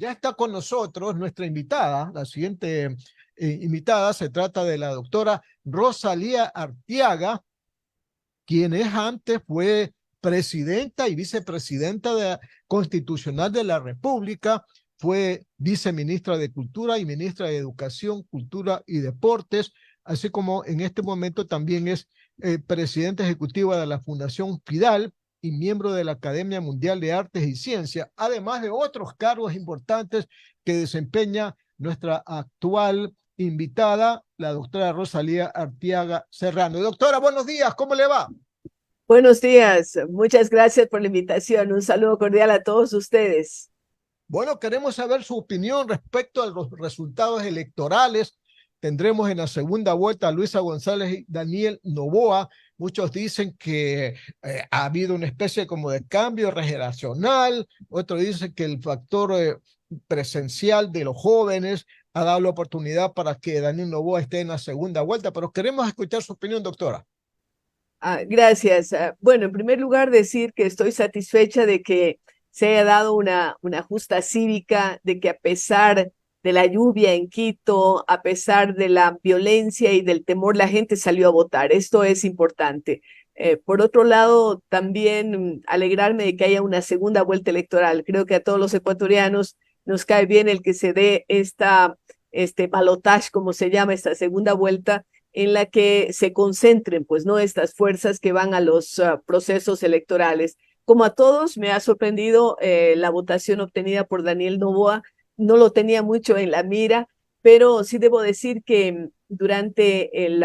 Ya está con nosotros nuestra invitada, la siguiente invitada se trata de la doctora Rosalía Arteaga, quien antes fue presidenta y vicepresidenta constitucional de la República, fue viceministra de Cultura y ministra de Educación, Cultura y Deportes, así como en este momento también es presidenta ejecutiva de la Fundación FIDAL y miembro de la Academia Mundial de Artes y Ciencias, además de otros cargos importantes que desempeña nuestra actual invitada, la doctora Rosalía Arteaga Serrano. Doctora, buenos días, ¿cómo le va? Buenos días, muchas gracias por la invitación. Un saludo cordial a todos ustedes. Bueno, queremos saber su opinión respecto a los resultados electorales. Tendremos en la segunda vuelta a Luisa González y Daniel Noboa. Muchos dicen que ha habido una especie como de cambio generacional. Otros dicen que el factor presencial de los jóvenes ha dado la oportunidad para que Daniel Noboa esté en la segunda vuelta. Pero queremos escuchar su opinión, doctora. Gracias. Bueno, en primer lugar, decir que estoy satisfecha de que se haya dado una justa cívica, de que a pesar de la lluvia en Quito, a pesar de la violencia y del temor, la gente salió a votar. Esto es importante. Por otro lado, también alegrarme de que haya una segunda vuelta electoral. Creo que a todos los ecuatorianos nos cae bien el que se dé este balotaje, como se llama, esta segunda vuelta en la que se concentren, pues, ¿no? Estas fuerzas que van a los procesos electorales. Como a todos, me ha sorprendido la votación obtenida por Daniel Noboa. No lo tenía mucho en la mira, pero sí debo decir que durante el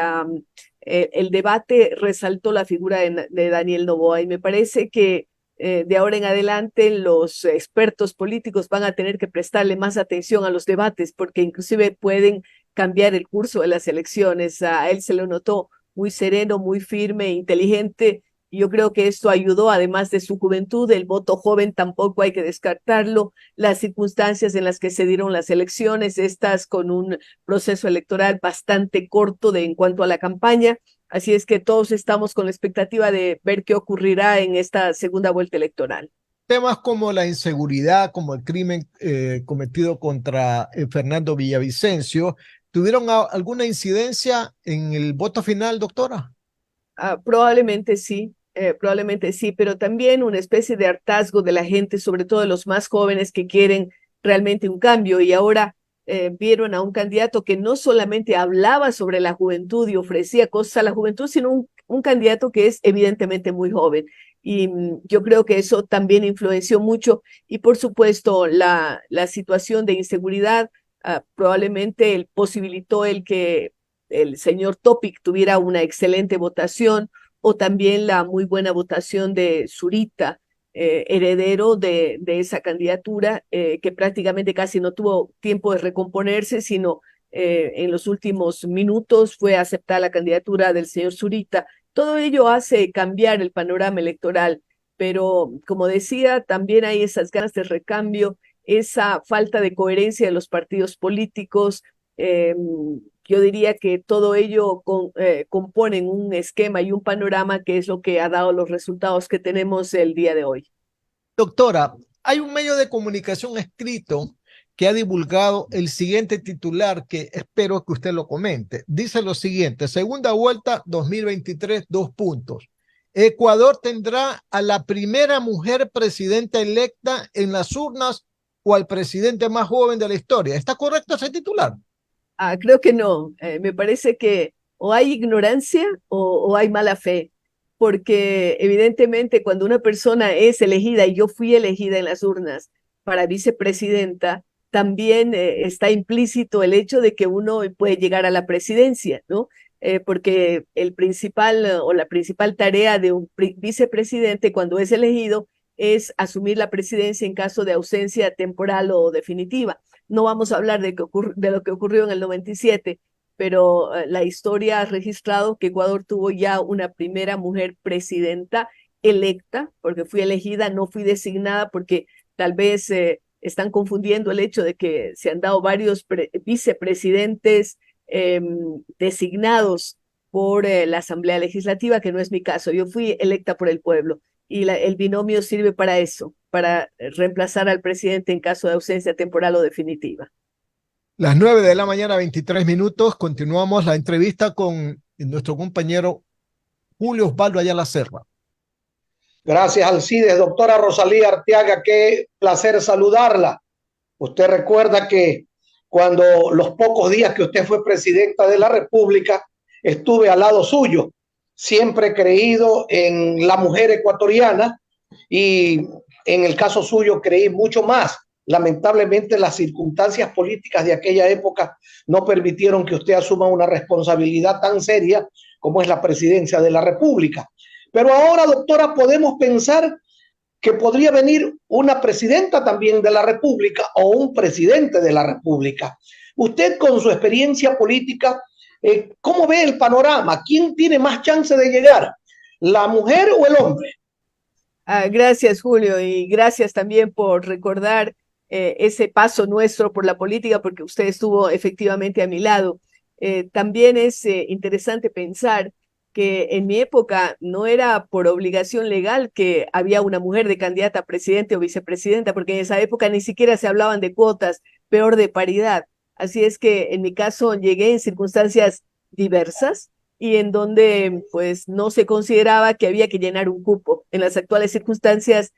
debate resaltó la figura de Daniel Noboa y me parece que de ahora en adelante los expertos políticos van a tener que prestarle más atención a los debates porque inclusive pueden cambiar el curso de las elecciones. A él se lo notó muy sereno, muy firme, inteligente. Y yo creo que esto ayudó, además de su juventud, el voto joven tampoco hay que descartarlo, las circunstancias en las que se dieron las elecciones, estas con un proceso electoral bastante corto en cuanto a la campaña. Así es que todos estamos con la expectativa de ver qué ocurrirá en esta segunda vuelta electoral. Temas como la inseguridad, como el crimen cometido contra Fernando Villavicencio, ¿tuvieron alguna incidencia en el voto final, doctora? Probablemente sí, pero también una especie de hartazgo de la gente, sobre todo de los más jóvenes que quieren realmente un cambio y ahora vieron a un candidato que no solamente hablaba sobre la juventud y ofrecía cosas a la juventud, sino un candidato que es evidentemente muy joven. Y yo creo que eso también influenció mucho y por supuesto la situación de inseguridad probablemente posibilitó el que el señor Topic tuviera una excelente votación o también la muy buena votación de Zurita, heredero de esa candidatura, que prácticamente casi no tuvo tiempo de recomponerse, sino en los últimos minutos fue aceptada la candidatura del señor Zurita. Todo ello hace cambiar el panorama electoral, pero como decía, también hay esas ganas de recambio, esa falta de coherencia de los partidos políticos, yo diría que todo ello componen un esquema y un panorama que es lo que ha dado los resultados que tenemos el día de hoy. Doctora, hay un medio de comunicación escrito que ha divulgado el siguiente titular que espero que usted lo comente. Dice lo siguiente: segunda vuelta 2023, dos puntos. Ecuador tendrá a la primera mujer presidenta electa en las urnas o al presidente más joven de la historia. ¿Está correcto ese titular? Creo que no. Me parece que o hay ignorancia o hay mala fe, porque evidentemente cuando una persona es elegida, y yo fui elegida en las urnas para vicepresidenta, también está implícito el hecho de que uno puede llegar a la presidencia, ¿no? Porque el principal o la principal tarea de un vicepresidente cuando es elegido es asumir la presidencia en caso de ausencia temporal o definitiva. No vamos a hablar de lo que ocurrió en el 97, pero la historia ha registrado que Ecuador tuvo ya una primera mujer presidenta electa, porque fui elegida, no fui designada, porque tal vez están confundiendo el hecho de que se han dado varios vicepresidentes designados por la Asamblea Legislativa, que no es mi caso. Yo fui electa por el pueblo. y el binomio sirve para eso, para reemplazar al presidente en caso de ausencia temporal o definitiva. Las 9 de la mañana, 23 minutos. Continuamos la entrevista con nuestro compañero Julio Osvaldo Ayala Serra. Gracias, Alcides. Doctora Rosalía Arteaga, qué placer saludarla. Usted recuerda que cuando los pocos días que usted fue presidenta de la República, estuve al lado suyo. Siempre he creído en la mujer ecuatoriana y en el caso suyo creí mucho más. Lamentablemente las circunstancias políticas de aquella época no permitieron que usted asuma una responsabilidad tan seria como es la presidencia de la República. Pero ahora, doctora, podemos pensar que podría venir una presidenta también de la República o un presidente de la República. Usted, con su experiencia política, ¿cómo ve el panorama? ¿Quién tiene más chance de llegar? ¿La mujer o el hombre? Gracias, Julio, y gracias también por recordar ese paso nuestro por la política, porque usted estuvo efectivamente a mi lado. También es interesante pensar que en mi época no era por obligación legal que había una mujer de candidata a presidente o vicepresidenta, porque en esa época ni siquiera se hablaban de cuotas, peor de paridad. Así es que en mi caso llegué en circunstancias diversas y en donde pues no se consideraba que había que llenar un cupo. En las actuales circunstancias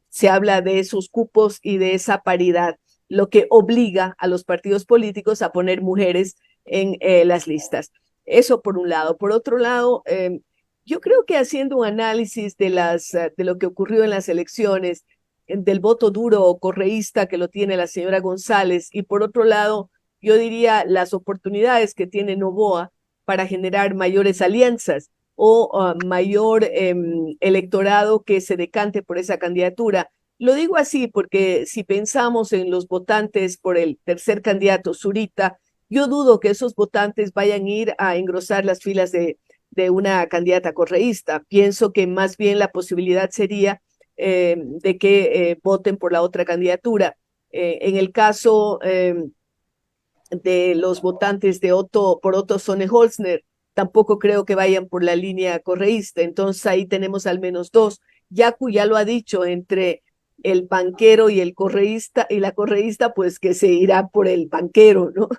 se habla de esos cupos y de esa paridad, lo que obliga a los partidos políticos a poner mujeres en las listas. Eso por un lado. Por otro lado, yo creo que haciendo un análisis de lo que ocurrió en las elecciones, del voto duro o correísta que lo tiene la señora González, y por otro lado, yo diría las oportunidades que tiene Noboa para generar mayores alianzas o mayor electorado que se decante por esa candidatura. Lo digo así porque si pensamos en los votantes por el tercer candidato, Zurita, yo dudo que esos votantes vayan a ir a engrosar las filas de una candidata correísta. Pienso que más bien la posibilidad sería de que voten por la otra candidatura. En el caso de los votantes de por Otto Sonne-Holzner, tampoco creo que vayan por la línea correísta. Entonces ahí tenemos al menos dos. Yacu ya lo ha dicho, entre el banquero y el correísta, y la correísta, pues que se irá por el banquero, ¿no?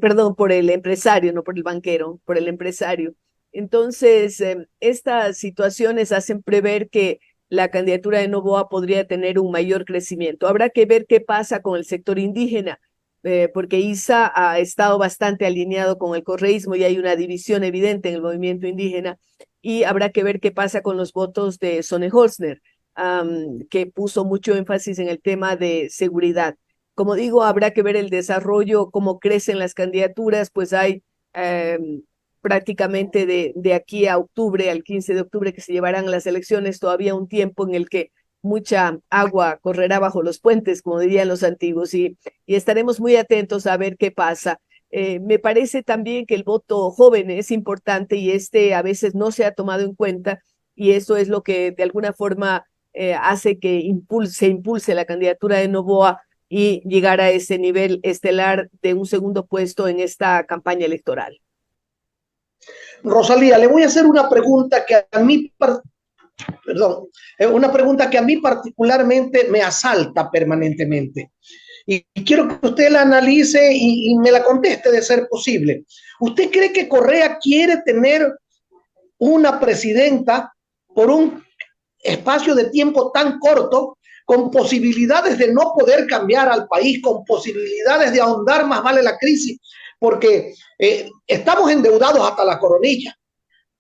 Perdón, por el empresario, no por el banquero, por el empresario. Entonces, estas situaciones hacen prever que la candidatura de Noboa podría tener un mayor crecimiento. Habrá que ver qué pasa con el sector indígena, porque ISA ha estado bastante alineado con el correísmo y hay una división evidente en el movimiento indígena, y habrá que ver qué pasa con los votos de Sonne-Holzner, que puso mucho énfasis en el tema de seguridad. Como digo, habrá que ver el desarrollo, cómo crecen las candidaturas, pues hay prácticamente de aquí a octubre, al 15 de octubre, que se llevarán las elecciones, todavía un tiempo en el que mucha agua correrá bajo los puentes, como dirían los antiguos, y estaremos muy atentos a ver qué pasa. Me parece también que el voto joven es importante y a veces no se ha tomado en cuenta, y eso es lo que de alguna forma hace que se impulse la candidatura de Noboa y llegar a ese nivel estelar de un segundo puesto en esta campaña electoral. Rosalía, le voy a hacer una pregunta que a mí, perdón, una pregunta que a mí particularmente me asalta permanentemente. Y quiero que usted la analice y me la conteste de ser posible. ¿Usted cree que Correa quiere tener una presidenta por un espacio de tiempo tan corto, con posibilidades de no poder cambiar al país, con posibilidades de ahondar más vale la crisis, porque estamos endeudados hasta la coronilla?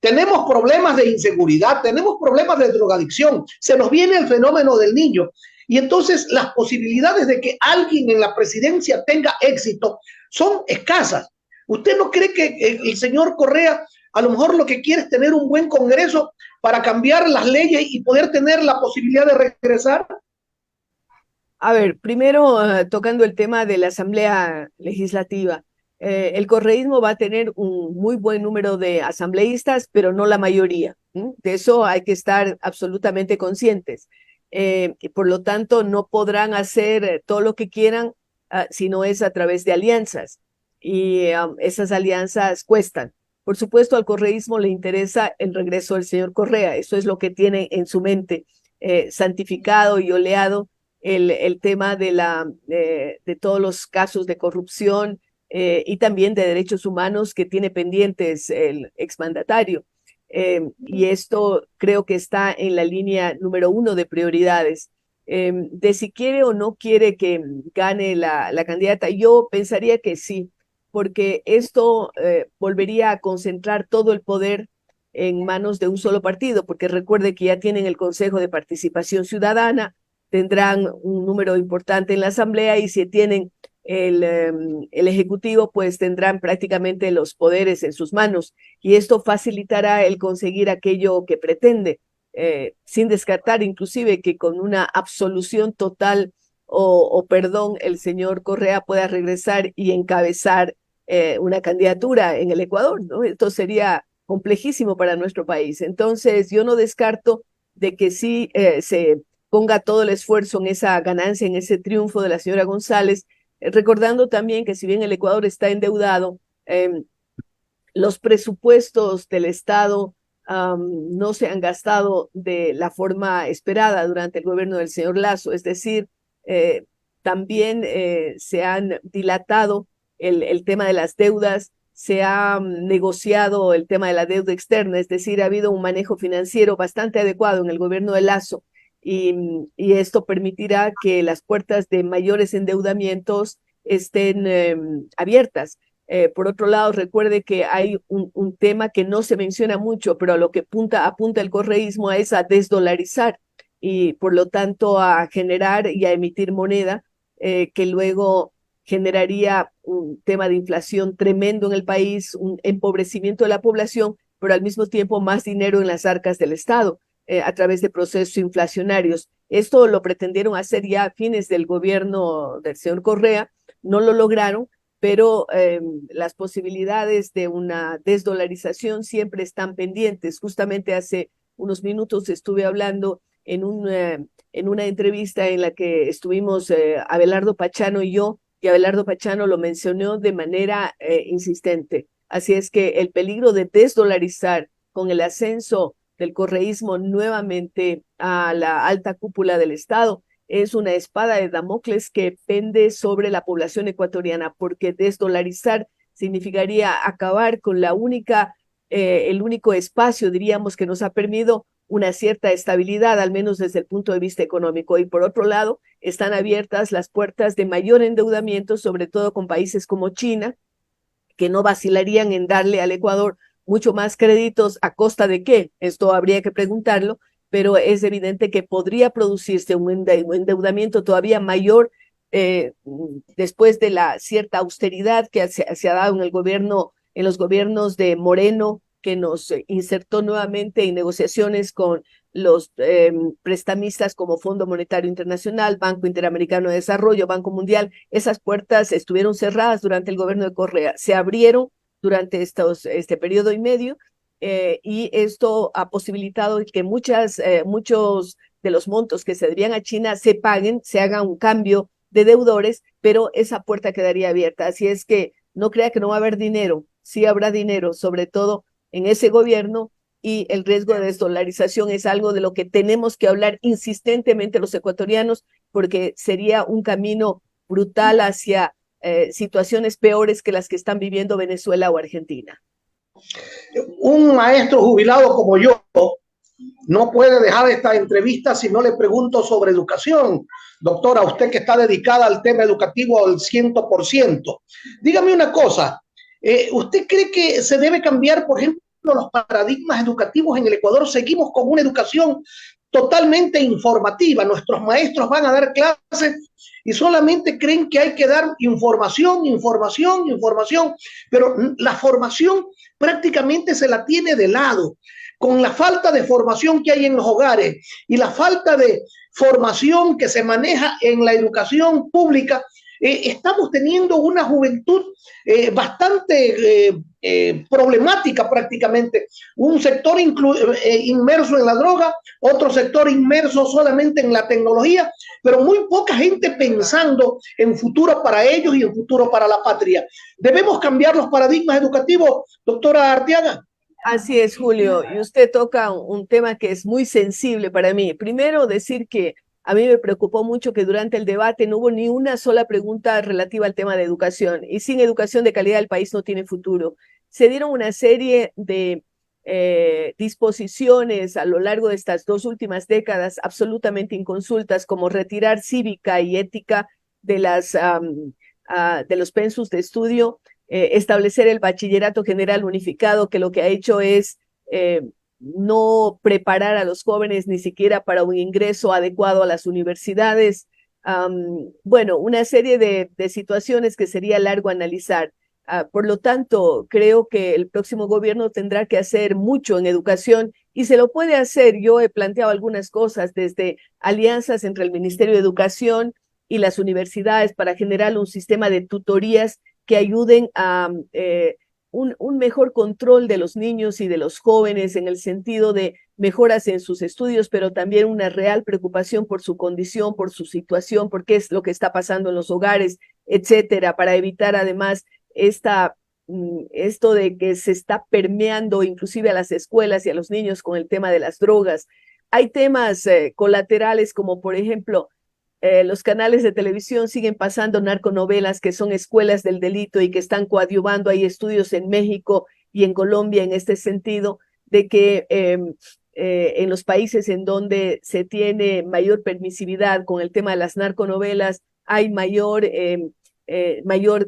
Tenemos problemas de inseguridad, tenemos problemas de drogadicción, se nos viene el fenómeno del niño, y entonces las posibilidades de que alguien en la presidencia tenga éxito son escasas. ¿Usted no cree que el señor Correa a lo mejor lo que quiere es tener un buen Congreso para cambiar las leyes y poder tener la posibilidad de regresar? A ver, primero tocando el tema de la Asamblea Legislativa. El correísmo va a tener un muy buen número de asambleístas, pero no la mayoría. De eso hay que estar absolutamente conscientes. Y por lo tanto, no podrán hacer todo lo que quieran si no es a través de alianzas. Y esas alianzas cuestan. Por supuesto, al correísmo le interesa el regreso del señor Correa. Eso es lo que tiene en su mente, santificado y oleado el tema de todos los casos de corrupción y también de derechos humanos que tiene pendientes el exmandatario. Y esto creo que está en la línea número 1 de prioridades. De si quiere o no quiere que gane la candidata, yo pensaría que sí, porque esto volvería a concentrar todo el poder en manos de un solo partido, porque recuerde que ya tienen el Consejo de Participación Ciudadana, tendrán un número importante en la Asamblea y si tienen el Ejecutivo, pues tendrán prácticamente los poderes en sus manos y esto facilitará el conseguir aquello que pretende, sin descartar inclusive que con una absolución total o perdón el señor Correa pueda regresar y encabezar una candidatura en el Ecuador, ¿no? Esto sería complejísimo para nuestro país. Entonces, yo no descarto de que sí se ponga todo el esfuerzo en esa ganancia, en ese triunfo de la señora González, recordando también que si bien el Ecuador está endeudado, los presupuestos del Estado no se han gastado de la forma esperada durante el gobierno del señor Lasso, es decir, también se han dilatado el tema de las deudas, se ha negociado el tema de la deuda externa, es decir, ha habido un manejo financiero bastante adecuado en el gobierno de Lasso y esto permitirá que las puertas de mayores endeudamientos estén abiertas. Por otro lado, recuerde que hay un tema que no se menciona mucho, pero a lo que apunta el correísmo es a desdolarizar y por lo tanto a generar y a emitir moneda que luego generaría un tema de inflación tremendo en el país, un empobrecimiento de la población, pero al mismo tiempo más dinero en las arcas del Estado a través de procesos inflacionarios. Esto lo pretendieron hacer ya a fines del gobierno del señor Correa, no lo lograron, pero las posibilidades de una desdolarización siempre están pendientes. Justamente hace unos minutos estuve hablando en una entrevista en la que estuvimos Abelardo Pachano y yo, y Abelardo Pachano lo mencionó de manera insistente. Así es que el peligro de desdolarizar con el ascenso del correísmo nuevamente a la alta cúpula del Estado es una espada de Damocles que pende sobre la población ecuatoriana, porque desdolarizar significaría acabar con el único espacio, diríamos, que nos ha permitido una cierta estabilidad, al menos desde el punto de vista económico. Y por otro lado, están abiertas las puertas de mayor endeudamiento, sobre todo con países como China, que no vacilarían en darle al Ecuador mucho más créditos a costa de qué. Esto habría que preguntarlo, pero es evidente que podría producirse un endeudamiento todavía mayor después de la cierta austeridad que se ha dado en los gobiernos de Moreno, que nos insertó nuevamente en negociaciones con los prestamistas como Fondo Monetario Internacional, Banco Interamericano de Desarrollo, Banco Mundial. Esas puertas estuvieron cerradas durante el gobierno de Correa, se abrieron durante este periodo y medio, y esto ha posibilitado que muchos de los montos que se debían a China se paguen, se haga un cambio de deudores, pero esa puerta quedaría abierta. Así es que no crea que no va a haber dinero, sí habrá dinero, sobre todo en ese gobierno, y el riesgo de desdolarización es algo de lo que tenemos que hablar insistentemente los ecuatorianos, porque sería un camino brutal hacia situaciones peores que las que están viviendo Venezuela o Argentina. Un maestro jubilado como yo no puede dejar esta entrevista si no le pregunto sobre educación. Doctora, usted que está dedicada al tema educativo al 100%, dígame una cosa, ¿usted cree que se debe cambiar, por ejemplo, los paradigmas educativos en el Ecuador? Seguimos con una educación totalmente informativa. Nuestros maestros van a dar clases y solamente creen que hay que dar información, pero la formación prácticamente se la tiene de lado. Con la falta de formación que hay en los hogares y la falta de formación que se maneja en la educación pública, estamos teniendo una juventud bastante problemática prácticamente. Un sector inmerso en la droga, otro sector inmerso solamente en la tecnología, pero muy poca gente pensando en futuro para ellos y en futuro para la patria. ¿Debemos cambiar los paradigmas educativos, doctora Arteaga? Así es, Julio, y usted toca un tema que es muy sensible para mí. Primero, decir que a mí me preocupó mucho que durante el debate no hubo ni una sola pregunta relativa al tema de educación, y sin educación de calidad el país no tiene futuro. Se dieron una serie de disposiciones a lo largo de estas 2 últimas décadas absolutamente inconsultas, como retirar cívica y ética de de los pensus de estudio, establecer el bachillerato general unificado, que lo que ha hecho es no preparar a los jóvenes ni siquiera para un ingreso adecuado a las universidades. Bueno, una serie de situaciones que sería largo analizar. Por lo tanto, creo que el próximo gobierno tendrá que hacer mucho en educación y se lo puede hacer. Yo he planteado algunas cosas, desde alianzas entre el Ministerio de Educación y las universidades para generar un sistema de tutorías que ayuden a un mejor control de los niños y de los jóvenes en el sentido de mejoras en sus estudios, pero también una real preocupación por su condición, por su situación, por qué es lo que está pasando en los hogares, etcétera, para evitar además esto de que se está permeando inclusive a las escuelas y a los niños con el tema de las drogas. Hay temas colaterales como, por ejemplo, los canales de televisión siguen pasando narconovelas que son escuelas del delito y que están coadyuvando. Hay estudios en México y en Colombia en este sentido, de que en los países en donde se tiene mayor permisividad con el tema de las narconovelas, hay mayor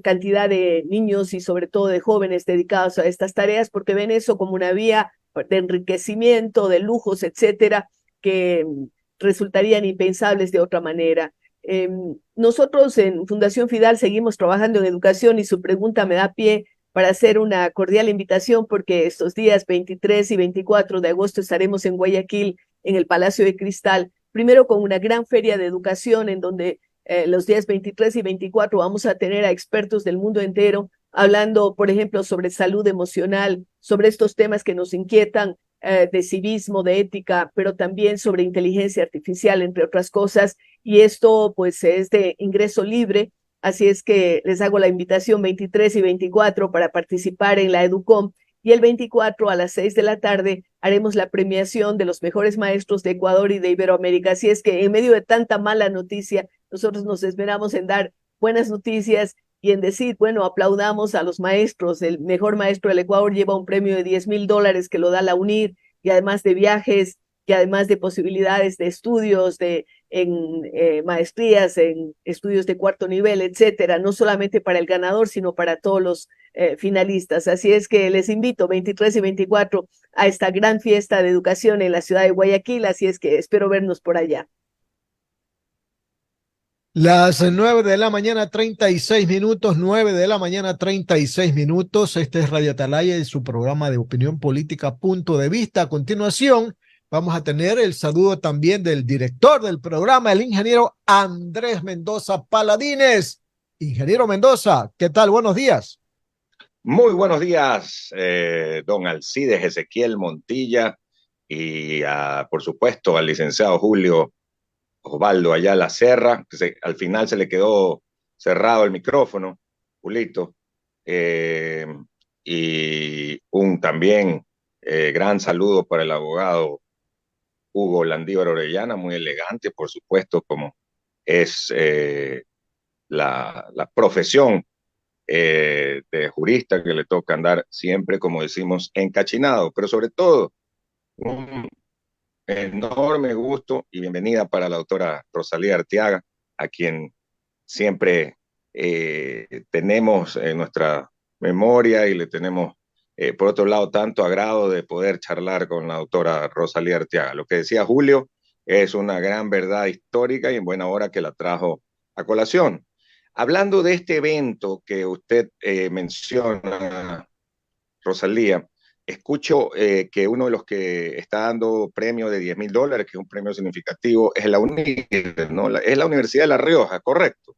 cantidad de niños y sobre todo de jóvenes dedicados a estas tareas, porque ven eso como una vía de enriquecimiento, de lujos, etcétera, que resultarían impensables de otra manera. Nosotros en Fundación Fidal seguimos trabajando en educación y su pregunta me da pie para hacer una cordial invitación, porque estos días 23 y 24 de agosto estaremos en Guayaquil, en el Palacio de Cristal, primero con una gran feria de educación en donde los días 23 y 24 vamos a tener a expertos del mundo entero hablando, por ejemplo, sobre salud emocional, sobre estos temas que nos inquietan, de civismo, de ética, pero también sobre inteligencia artificial, entre otras cosas, y esto pues es de ingreso libre, así es que les hago la invitación 23 y 24 para participar en la EduCom, y el 24 a las 6 de la tarde haremos la premiación de los mejores maestros de Ecuador y de Iberoamérica, así es que en medio de tanta mala noticia, nosotros nos esmeramos en dar buenas noticias y en decir, bueno, aplaudamos a los maestros. El mejor maestro del Ecuador lleva un premio de $10,000 que lo da la UNIR, y además de viajes, y además de posibilidades de estudios, en maestrías, en estudios de cuarto nivel, etcétera, no solamente para el ganador, sino para todos los finalistas. Así es que les invito 23 y 24 a esta gran fiesta de educación en la ciudad de Guayaquil, así es que espero vernos por allá. Las 9 de la mañana, 36 minutos, 9 de la mañana, 36 minutos. Este es Radio Atalaya y su programa de opinión política, Punto de Vista. A continuación, vamos a tener el saludo también del director del programa, el ingeniero Andrés Mendoza Paladines. Ingeniero Mendoza, ¿qué tal? Buenos días. Muy buenos días, don Alcides Ezequiel Montilla y, por supuesto, al licenciado Julio Osvaldo Ayala Serra, que al final se le quedó cerrado el micrófono, Julito, y un también gran saludo para el abogado Hugo Landívar Orellana, muy elegante, por supuesto, como es la profesión de jurista que le toca andar siempre, como decimos, encachinado, pero sobre todo un enorme gusto y bienvenida para la doctora Rosalía Arteaga, a quien siempre tenemos en nuestra memoria y le tenemos, por otro lado, tanto agrado de poder charlar con la doctora Rosalía Arteaga. Lo que decía Julio es una gran verdad histórica y en buena hora que la trajo a colación. Hablando de este evento que usted menciona, Rosalía, escucho que uno de los que está dando premio de $10,000, que es un premio significativo, es la UNIR, ¿no? Es la Universidad de La Rioja, ¿correcto?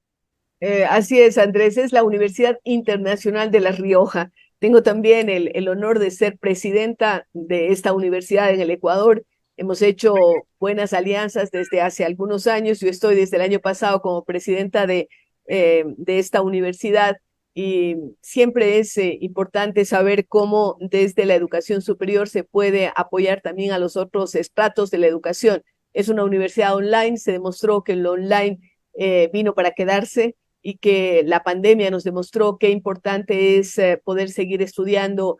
Así es, Andrés, es la Universidad Internacional de La Rioja. Tengo también el honor de ser presidenta de esta universidad en el Ecuador. Hemos hecho buenas alianzas desde hace algunos años. Yo estoy desde el año pasado como presidenta de esta universidad y siempre es importante saber cómo desde la educación superior se puede apoyar también a los otros estratos de la educación. Es una universidad online, se demostró que lo online vino para quedarse y que la pandemia nos demostró qué importante es poder seguir estudiando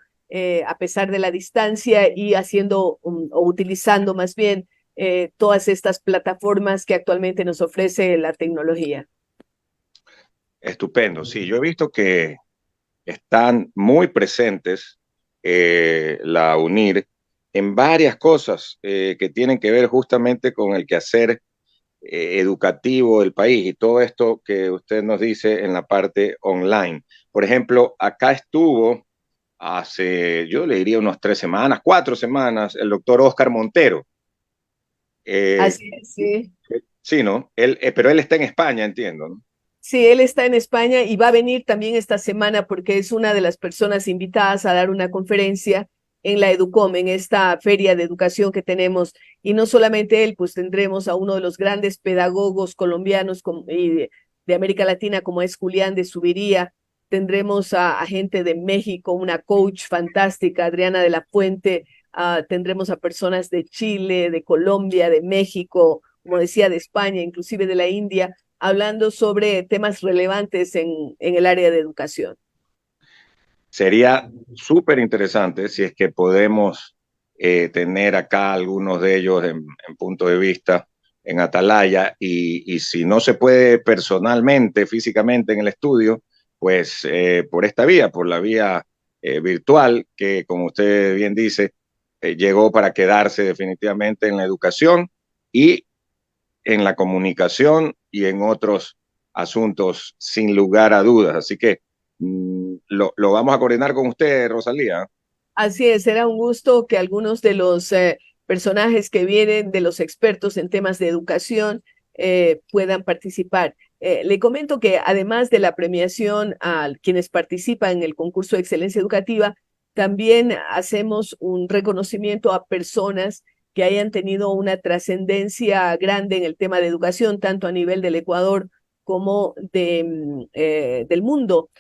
a pesar de la distancia y haciendo o utilizando más bien todas estas plataformas que actualmente nos ofrece la tecnología. Estupendo. Sí, yo he visto que están muy presentes la UNIR en varias cosas que tienen que ver justamente con el quehacer educativo del país y todo esto que usted nos dice en la parte online. Por ejemplo, acá estuvo hace, yo le diría unas 3 semanas, 4 semanas, el doctor Oscar Montero. Así es, sí. Sí, ¿no? Pero él está en España, entiendo, ¿no? Sí, él está en España y va a venir también esta semana porque es una de las personas invitadas a dar una conferencia en la Educom, en esta feria de educación que tenemos. Y no solamente él, pues tendremos a uno de los grandes pedagogos colombianos y de América Latina, como es Julián de Subiría. Tendremos a gente de México, una coach fantástica, Adriana de la Fuente. Tendremos a personas de Chile, de Colombia, de México, como decía, de España, inclusive de la India, hablando sobre temas relevantes en el área de educación. Sería súper interesante si es que podemos tener acá algunos de ellos en punto de vista en Atalaya y si no se puede personalmente, físicamente en el estudio, pues por esta vía, por la vía virtual, que como usted bien dice, llegó para quedarse definitivamente en la educación y en la comunicación y en otros asuntos sin lugar a dudas. Así que lo vamos a coordinar con usted, Rosalía. Así es, será un gusto que algunos de los personajes que vienen, de los expertos en temas de educación, puedan participar. Le comento que además de la premiación a quienes participan en el concurso de excelencia educativa, también hacemos un reconocimiento a personas que hayan tenido una trascendencia grande en el tema de educación, tanto a nivel del Ecuador como del mundo.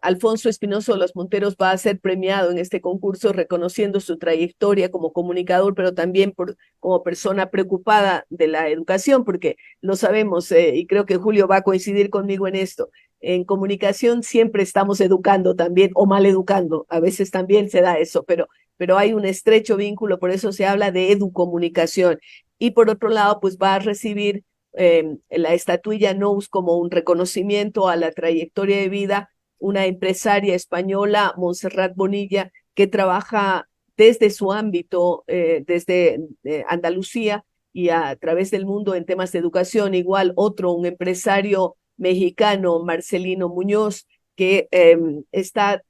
Alfonso Espinoso de los Monteros va a ser premiado en este concurso reconociendo su trayectoria como comunicador, pero también como persona preocupada de la educación, porque lo sabemos y creo que Julio va a coincidir conmigo en esto. En comunicación siempre estamos educando también o mal educando, a veces también se da eso, pero hay un estrecho vínculo, por eso se habla de educomunicación. Y por otro lado, pues va a recibir la estatuilla Nous como un reconocimiento a la trayectoria de vida una empresaria española, Montserrat Bonilla, que trabaja desde su ámbito, desde Andalucía y a través del mundo en temas de educación. Igual otro, un empresario mexicano, Marcelino Muñoz, que está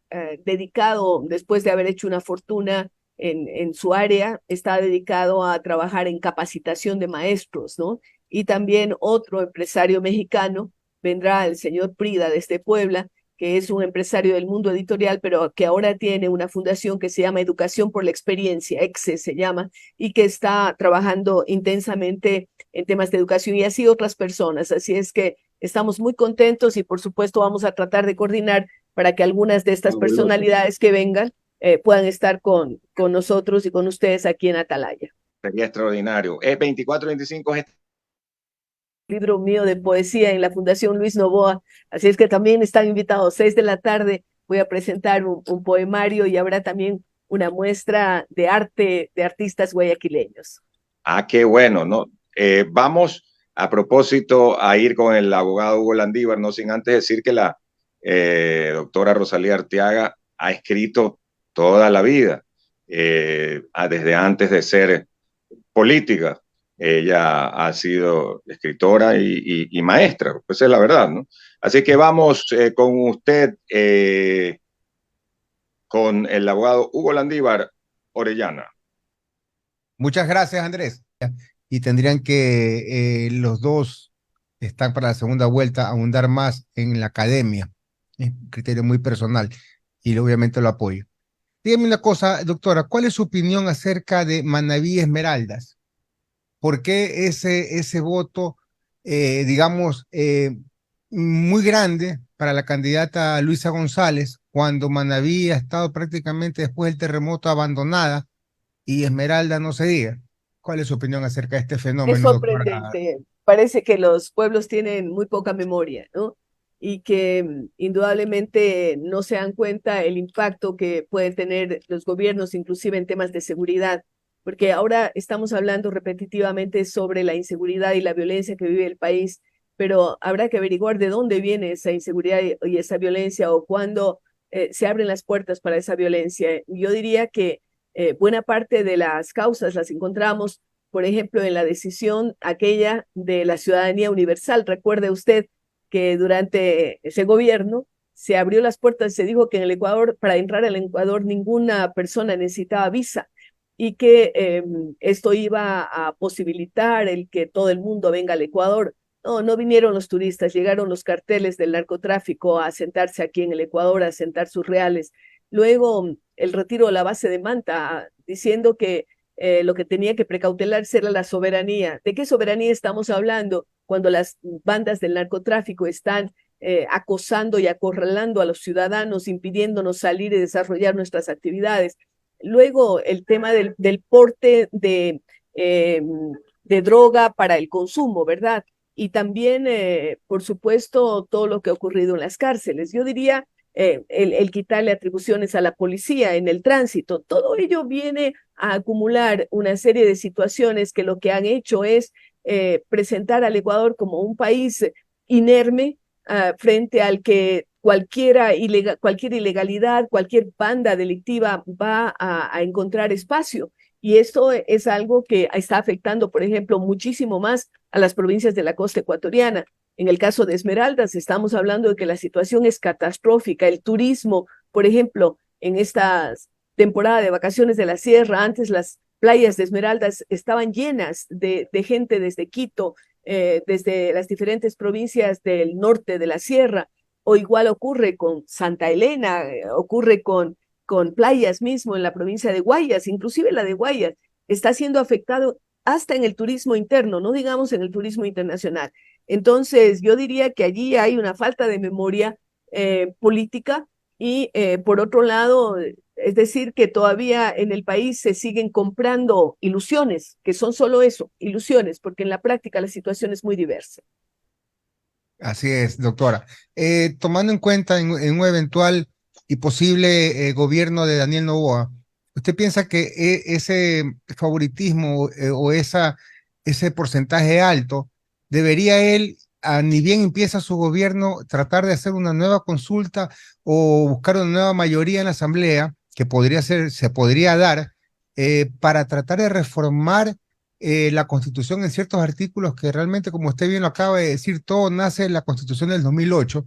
dedicado, después de haber hecho una fortuna en su área, está dedicado a trabajar en capacitación de maestros, ¿no? Y también otro empresario mexicano, vendrá el señor Prida desde Puebla, que es un empresario del mundo editorial, pero que ahora tiene una fundación que se llama Educación por la Experiencia, EXE se llama, y que está trabajando intensamente en temas de educación y así otras personas. Así es que estamos muy contentos y por supuesto vamos a tratar de coordinar para que algunas de estas personalidades que vengan puedan estar con nosotros y con ustedes aquí en Atalaya. Sería extraordinario. Es 24-25 Libro mío de poesía en la Fundación Luis Novoa, así es que también están invitados. 6 de la tarde voy a presentar un poemario y habrá también una muestra de arte de artistas guayaquileños. Ah, qué bueno, ¿no? Vamos a propósito a ir con el abogado Hugo Landívar, no sin antes decir que la doctora Rosalía Arteaga ha escrito toda la vida, desde antes de ser política. Ella ha sido escritora y maestra, pues es la verdad, ¿no? Así que vamos con usted, con el abogado Hugo Landívar Orellana. Muchas gracias, Andrés. Y tendrían que los dos están para la segunda vuelta, ahondar más en la academia. Es un criterio muy personal y obviamente lo apoyo. Dígame una cosa, doctora, ¿cuál es su opinión acerca de Manabí Esmeraldas? ¿Por qué ese voto, digamos, muy grande para la candidata Luisa González, cuando Manabí ha estado prácticamente después del terremoto abandonada y Esmeralda no se diga? ¿Cuál es su opinión acerca de este Es fenómeno, doctora? sorprendente. Parece que los pueblos tienen muy poca memoria, ¿no? Y que indudablemente no se dan cuenta el impacto que pueden tener los gobiernos, inclusive en temas de seguridad, porque ahora estamos hablando repetitivamente sobre la inseguridad y la violencia que vive el país, pero habrá que averiguar de dónde viene esa inseguridad y esa violencia o cuándo se abren las puertas para esa violencia. Yo diría que buena parte de las causas las encontramos, por ejemplo, en la decisión aquella de la ciudadanía universal. Recuerde usted que durante ese gobierno se abrió las puertas, se dijo que en el Ecuador, para entrar al Ecuador, ninguna persona necesitaba visa y que esto iba a posibilitar el que todo el mundo venga al Ecuador. No, no vinieron los turistas, llegaron los carteles del narcotráfico a sentarse aquí en el Ecuador, a sentar sus reales. Luego, el retiro de la base de Manta, diciendo que lo que tenía que precautelarse era la soberanía. ¿De qué soberanía estamos hablando cuando las bandas del narcotráfico están acosando y acorralando a los ciudadanos, impidiéndonos salir y desarrollar nuestras actividades? Luego, el tema del porte de droga para el consumo, ¿verdad? Y también, por supuesto, todo lo que ha ocurrido en las cárceles. Yo diría el quitarle atribuciones a la policía en el tránsito. Todo ello viene a acumular una serie de situaciones que lo que han hecho es presentar al Ecuador como un país inerme frente al que cualquier ilegalidad, cualquier banda delictiva va a encontrar espacio. Y esto es algo que está afectando, por ejemplo, muchísimo más a las provincias de la costa ecuatoriana. En el caso de Esmeraldas, estamos hablando de que la situación es catastrófica. El turismo, por ejemplo, en esta temporada de vacaciones de la sierra, antes las playas de Esmeraldas estaban llenas de gente desde Quito, desde las diferentes provincias del norte de la sierra, o igual ocurre con Santa Elena, ocurre con playas mismo en la provincia de Guayas, inclusive la de Guayas está siendo afectado hasta en el turismo interno, no digamos en el turismo internacional. Entonces, yo diría que allí hay una falta de memoria política y, por otro lado, es decir, que todavía en el país se siguen comprando ilusiones, que son solo eso, ilusiones, porque en la práctica la situación es muy diversa. Así es, doctora. Tomando en cuenta en un eventual y posible gobierno de Daniel Noboa, ¿usted piensa que ese favoritismo o ese porcentaje alto debería él, ni bien empieza su gobierno, tratar de hacer una nueva consulta o buscar una nueva mayoría en la Asamblea que se podría dar para tratar de reformar la Constitución en ciertos artículos que realmente, como usted bien lo acaba de decir, todo nace en la Constitución del 2008,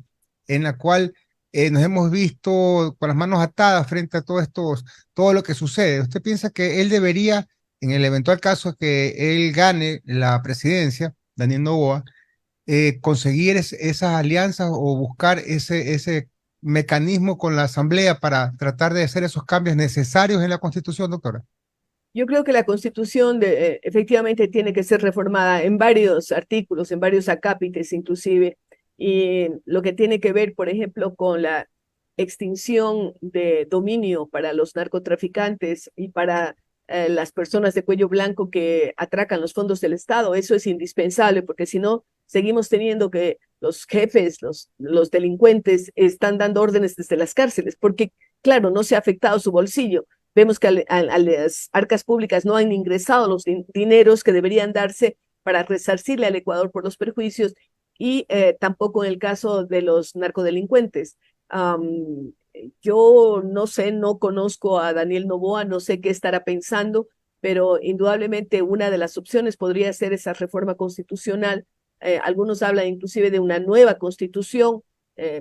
en la cual nos hemos visto con las manos atadas frente a todo lo que sucede? ¿Usted piensa que él debería, en el eventual caso que él gane la presidencia, Daniel Noboa, conseguir esas alianzas o buscar ese mecanismo con la Asamblea para tratar de hacer esos cambios necesarios en la Constitución, doctora? Yo creo que la Constitución efectivamente tiene que ser reformada en varios artículos, en varios acápites inclusive, y lo que tiene que ver, por ejemplo, con la extinción de dominio para los narcotraficantes y para las personas de cuello blanco que atracan los fondos del Estado, eso es indispensable, porque si no, seguimos teniendo que los jefes, los delincuentes están dando órdenes desde las cárceles, porque, claro, no se ha afectado su bolsillo. Vemos que a las arcas públicas no han ingresado los dineros que deberían darse para resarcirle al Ecuador por los perjuicios y tampoco en el caso de los narcodelincuentes. Yo no sé, no conozco a Daniel Noboa, no sé qué estará pensando, pero indudablemente una de las opciones podría ser esa reforma constitucional. Algunos hablan inclusive de una nueva constitución.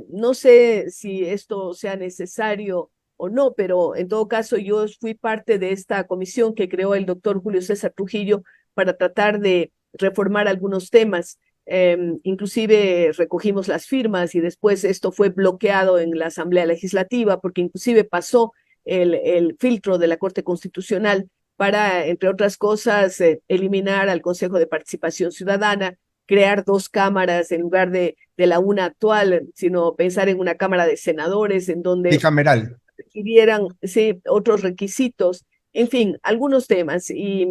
No sé si esto sea necesario o no, pero en todo caso yo fui parte de esta comisión que creó el doctor Julio César Trujillo para tratar de reformar algunos temas. Inclusive recogimos las firmas y después esto fue bloqueado en la Asamblea Legislativa porque inclusive pasó el filtro de la Corte Constitucional para, entre otras cosas, eliminar al Consejo de Participación Ciudadana, crear 2 cámaras en lugar de la una actual, sino pensar en una Cámara de Senadores en donde Bicameral. requirieran sí, otros requisitos, en fin, algunos temas. Y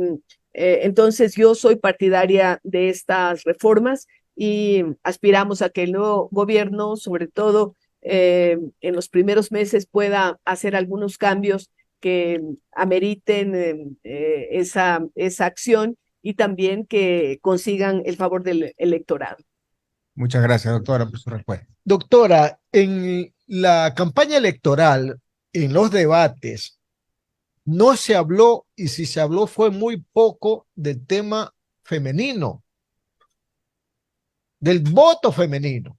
entonces yo soy partidaria de estas reformas y aspiramos a que el nuevo gobierno, sobre todo en los primeros meses, pueda hacer algunos cambios que ameriten esa acción y también que consigan el favor del electorado. Muchas gracias, doctora, por su respuesta. Doctora, en la campaña electoral, en los debates, no se habló, y si se habló fue muy poco del tema femenino, del voto femenino.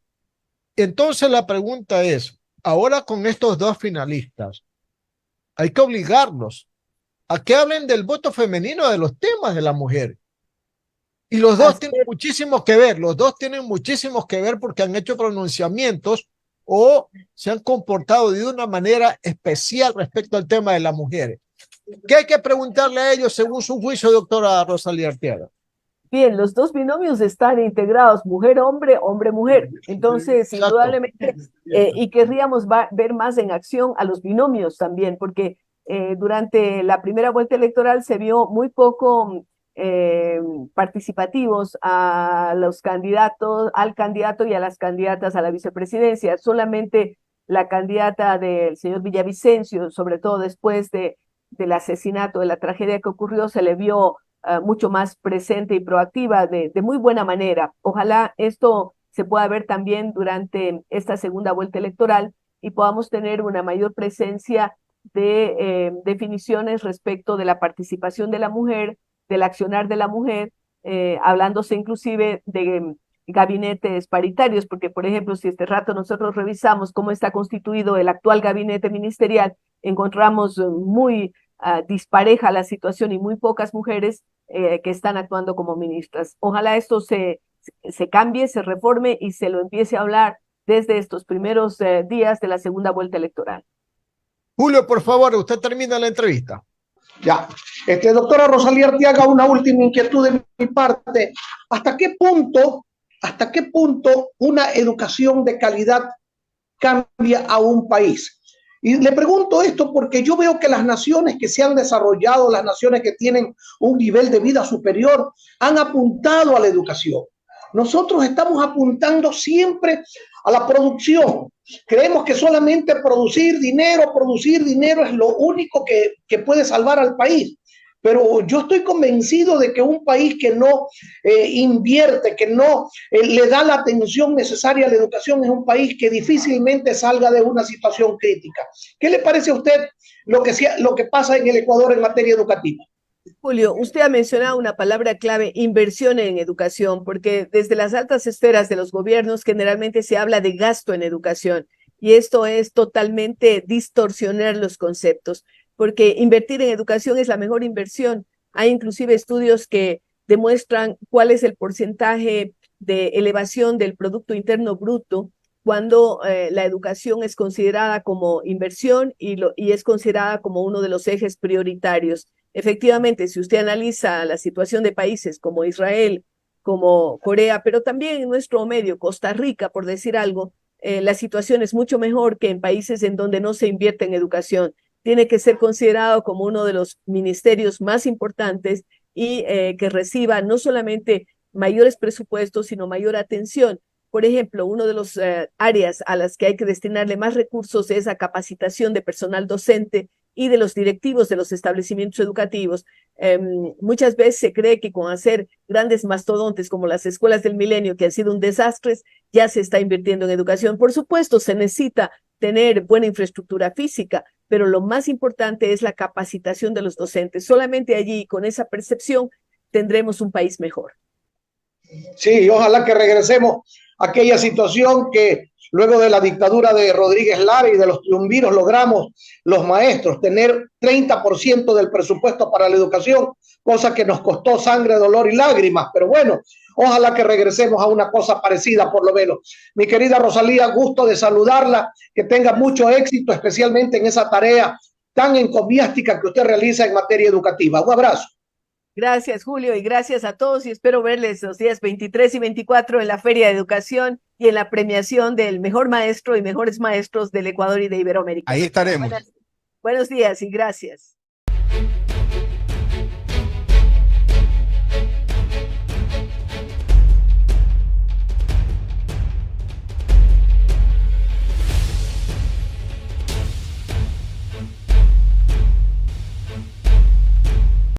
Entonces la pregunta es, ahora con estos 2 finalistas, hay que obligarlos a que hablen del voto femenino, de los temas de la mujer. Y los dos tienen muchísimo que ver, los dos tienen muchísimo que ver porque han hecho pronunciamientos o se han comportado de una manera especial respecto al tema de las mujeres. ¿Qué hay que preguntarle a ellos según su juicio, doctora Rosalía Arteaga? Bien, los 2 binomios están integrados, mujer-hombre, hombre-mujer. Entonces, Exacto. indudablemente, y querríamos ver más en acción a los binomios también, porque durante la primera vuelta electoral se vio muy poco participativos a los candidatos, al candidato y a las candidatas a la vicepresidencia. Solamente la candidata del señor Villavicencio, sobre todo después del asesinato, de la tragedia que ocurrió, se le vio mucho más presente y proactiva de muy buena manera. Ojalá esto se pueda ver también durante esta segunda vuelta electoral y podamos tener una mayor presencia de definiciones respecto de la participación de la mujer, del accionar de la mujer, hablándose inclusive de gabinetes paritarios, porque por ejemplo, si este rato nosotros revisamos cómo está constituido el actual gabinete ministerial, encontramos muy dispareja la situación y muy pocas mujeres que están actuando como ministras. Ojalá esto se cambie, se reforme y se lo empiece a hablar desde estos primeros días de la segunda vuelta electoral. Julio, por favor, usted termina la entrevista. Ya, doctora Rosalía Arteaga, una última inquietud de mi parte. ¿Hasta qué punto una educación de calidad cambia a un país? Y le pregunto esto porque yo veo que las naciones que se han desarrollado, las naciones que tienen un nivel de vida superior, han apuntado a la educación. Nosotros estamos apuntando siempre a la producción. Creemos que solamente producir dinero es lo único que puede salvar al país. Pero yo estoy convencido de que un país que no invierte, que no le da la atención necesaria a la educación, es un país que difícilmente salga de una situación crítica. ¿Qué le parece a usted lo que pasa en el Ecuador en materia educativa? Julio, usted ha mencionado una palabra clave, inversión en educación, porque desde las altas esferas de los gobiernos generalmente se habla de gasto en educación y esto es totalmente distorsionar los conceptos, porque invertir en educación es la mejor inversión. Hay inclusive estudios que demuestran cuál es el porcentaje de elevación del Producto Interno Bruto cuando la educación es considerada como inversión y es considerada como uno de los ejes prioritarios. Efectivamente, si usted analiza la situación de países como Israel, como Corea, pero también en nuestro medio, Costa Rica, por decir algo, la situación es mucho mejor que en países en donde no se invierte en educación. Tiene que ser considerado como uno de los ministerios más importantes y que reciba no solamente mayores presupuestos, sino mayor atención. Por ejemplo, uno de los áreas a las que hay que destinarle más recursos es a capacitación de personal docente y de los directivos de los establecimientos educativos. Muchas veces se cree que con hacer grandes mastodontes como las escuelas del milenio, que han sido un desastre, ya se está invirtiendo en educación. Por supuesto, se necesita tener buena infraestructura física, pero lo más importante es la capacitación de los docentes. Solamente allí, con esa percepción, tendremos un país mejor. Sí, ojalá que regresemos a aquella situación que luego de la dictadura de Rodríguez Lara y de los triunviros logramos los maestros tener 30% del presupuesto para la educación, cosa que nos costó sangre, dolor y lágrimas. Pero bueno, Ojalá que regresemos a una cosa parecida, por lo menos. Mi querida Rosalía, gusto de saludarla, que tenga mucho éxito, especialmente en esa tarea tan encomiástica que usted realiza en materia educativa. Un abrazo. Gracias, Julio, y gracias a todos, y espero verles los días 23 y 24 en la Feria de Educación y en la premiación del mejor maestro y mejores maestros del Ecuador y de Iberoamérica. Ahí estaremos. Buenos días y gracias.